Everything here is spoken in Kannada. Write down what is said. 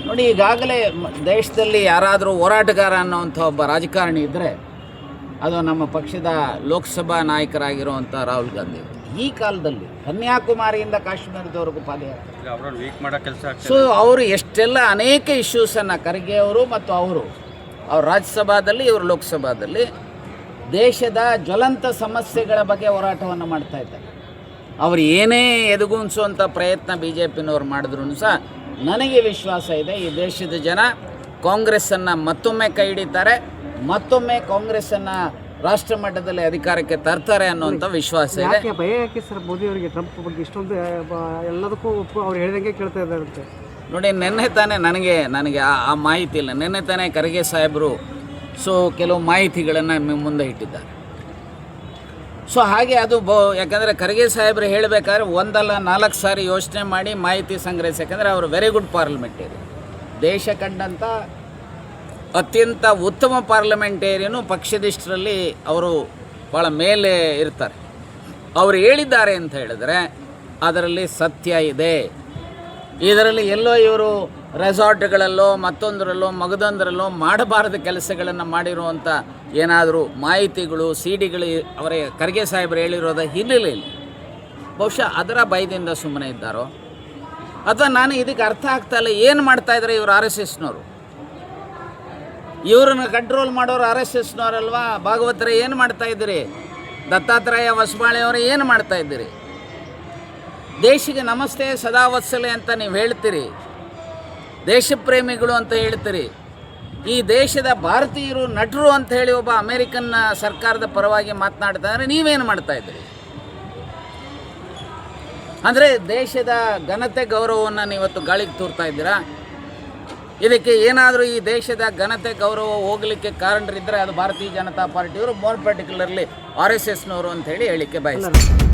ನೋಡಿ, ಈಗಾಗಲೇ ದೇಶದಲ್ಲಿ ಯಾರಾದರೂ ಹೋರಾಟಗಾರ ಅನ್ನೋವಂಥ ಒಬ್ಬ ರಾಜಕಾರಣಿ ಇದ್ದರೆ ಅದು ನಮ್ಮ ಪಕ್ಷದ ಲೋಕಸಭಾ ನಾಯಕರಾಗಿರುವಂಥ ರಾಹುಲ್ ಗಾಂಧಿ. ಈ ಕಾಲದಲ್ಲಿ ಕನ್ಯಾಕುಮಾರಿಯಿಂದ ಕಾಶ್ಮೀರದವರೆಗೂ ಪಾದಯಾತ್ರೆ. ಸೊ ಅವರು ಎಷ್ಟೆಲ್ಲ ಅನೇಕ ಇಶ್ಯೂಸನ್ನು ಖರ್ಗೆ ಅವರು ಮತ್ತು ಅವರು ರಾಜ್ಯಸಭಾದಲ್ಲಿ, ಇವರು ಲೋಕಸಭಾದಲ್ಲಿ ದೇಶದ ಜ್ವಲಂತ ಸಮಸ್ಯೆಗಳ ಬಗ್ಗೆ ಹೋರಾಟವನ್ನು ಮಾಡ್ತಾ ಇದ್ದಾರೆ. ಅವರು ಏನೇ ಎದುಗುಣಿಸುವಂಥ ಪ್ರಯತ್ನ ಬಿ ಜೆ ಪಿನವ್ರು ಮಾಡಿದ್ರು ಸಹ ನನಗೆ ವಿಶ್ವಾಸ ಇದೆ, ಈ ದೇಶದ ಜನ ಕಾಂಗ್ರೆಸ್ಸನ್ನು ಮತ್ತೊಮ್ಮೆ ಕೈ ಹಿಡಿತಾರೆ, ಮತ್ತೊಮ್ಮೆ ಕಾಂಗ್ರೆಸ್ಸನ್ನು ರಾಷ್ಟ್ರ ಮಟ್ಟದಲ್ಲಿ ಅಧಿಕಾರಕ್ಕೆ ತರ್ತಾರೆ ಅನ್ನೋಂಥ ವಿಶ್ವಾಸ ಇದೆ. ಭಯ ಯಾಕೆ ಸರ್ ಮೋದಿ ಅವರಿಗೆ ಟ್ರಂಪ್ ಬಗ್ಗೆ ಇಷ್ಟೊಂದು ಎಲ್ಲದಕ್ಕೂ ಅವ್ರು ಹೇಳಿದಂಗೆ ಕೇಳ್ತಾ ಇದ್ದಾರಂತೆ? ನೋಡಿ, ನಿನ್ನೆ ತಾನೇ ನನಗೆ ಆ ಮಾಹಿತಿ ಇಲ್ಲ. ನಿನ್ನೆ ತಾನೇ ಖರ್ಗೆ ಸಾಹೇಬರು ಕೆಲವು ಮಾಹಿತಿಗಳನ್ನು ಮುಂದೆ ಇಟ್ಟಿದ್ದಾರೆ. ಸೊ ಹಾಗೆ ಅದು ಯಾಕಂದರೆ ಖರ್ಗೆ ಸಾಹೇಬರು ಹೇಳಬೇಕಾದ್ರೆ ಒಂದಲ್ಲ 4 ಸಾರಿ ಯೋಚನೆ ಮಾಡಿ ಮಾಹಿತಿ ಸಂಗ್ರಹಿಸಿ. ಯಾಕಂದರೆ ಅವರು ವೆರಿ ಗುಡ್ ಪಾರ್ಲಿಮೆಂಟೇರಿಯನ್, ದೇಶ ಕಂಡಂಥ ಅತ್ಯಂತ ಉತ್ತಮ ಪಾರ್ಲಿಮೆಂಟೇರಿಯನು, ಪಕ್ಷದಿಷ್ಟರಲ್ಲಿ ಅವರು ಭಾಳ ಮೇಲೆ ಇರ್ತಾರೆ. ಅವರು ಹೇಳಿದ್ದಾರೆ ಅಂತ ಹೇಳಿದ್ರೆ ಅದರಲ್ಲಿ ಸತ್ಯ ಇದೆ. ಇದರಲ್ಲಿ ಎಲ್ಲೋ ಇವರು ರೆಸಾರ್ಟ್ಗಳಲ್ಲೋ ಮತ್ತೊಂದರಲ್ಲೋ ಮಗದೊಂದರಲ್ಲೋ ಮಾಡಬಾರದ ಕೆಲಸಗಳನ್ನು ಮಾಡಿರುವಂಥ ಏನಾದರೂ ಮಾಹಿತಿಗಳು, ಸಿಡಿಗಳು ಅವರ ಖರ್ಗೆ ಸಾಹೇಬರು ಹೇಳಿರೋದ ಹಿನ್ನೆಲೆಯಲ್ಲಿ ಬಹುಶಃ ಅದರ ಭಯದಿಂದ ಸುಮ್ಮನೆ ಇದ್ದಾರೋ ಅಥವಾ ನಾನು ಇದಕ್ಕೆ ಅರ್ಥ ಆಗ್ತಾಯಿಲ್ಲ, ಏನು ಮಾಡ್ತಾಯಿದ್ದಾರೆ ಇವರು ಆರ್ ಎಸ್ ಎಸ್ನವರು? ಇವ್ರನ್ನ ಕಂಟ್ರೋಲ್ ಮಾಡೋರು ಆರ್ ಎಸ್ ಎಸ್ನವರಲ್ವಾ? ಭಾಗವತರೇ ಏನು ಮಾಡ್ತಾಯಿದ್ದೀರಿ? ದತ್ತಾತ್ರೇಯ ಹೊಸಬಾಳೆಯವರು ಏನು ಮಾಡ್ತಾಯಿದ್ದೀರಿ? ದೇಶಕ್ಕೆ ನಮಸ್ತೆ ಸದಾ ವತ್ಸಲೆ ಅಂತ ನೀವು ಹೇಳ್ತೀರಿ, ದೇಶಪ್ರೇಮಿಗಳು ಅಂತ ಹೇಳ್ತೀರಿ. ಈ ದೇಶದ ಭಾರತೀಯರು ನಟರು ಅಂತ ಹೇಳಿ ಒಬ್ಬ ಅಮೇರಿಕನ್ ಸರ್ಕಾರದ ಪರವಾಗಿ ಮಾತನಾಡ್ತಾ ಇದ್ದಾರೆ. ನೀವೇನು ಮಾಡ್ತಾಯಿದ್ದೀರಿ? ಅಂದರೆ ದೇಶದ ಘನತೆ ಗೌರವವನ್ನು ನೀವತ್ತು ಗಾಳಿಗೆ ತೂರ್ತಾ ಇದ್ದೀರಾ. ಇದಕ್ಕೆ ಏನಾದರೂ ಈ ದೇಶದ ಘನತೆ ಗೌರವ ಹೋಗಲಿಕ್ಕೆ ಕಾರಣರಿದ್ದರೆ ಅದು ಭಾರತೀಯ ಜನತಾ ಪಾರ್ಟಿಯವರು, ಮೋರ್ ಪರ್ಟಿಕ್ಯುಲರ್ಲಿ ಆರ್ ಎಸ್ ಎಸ್ನವರು ಅಂತ ಹೇಳಿ ಹೇಳಿಕೆ ಬಯಸ್ತಾರೆ.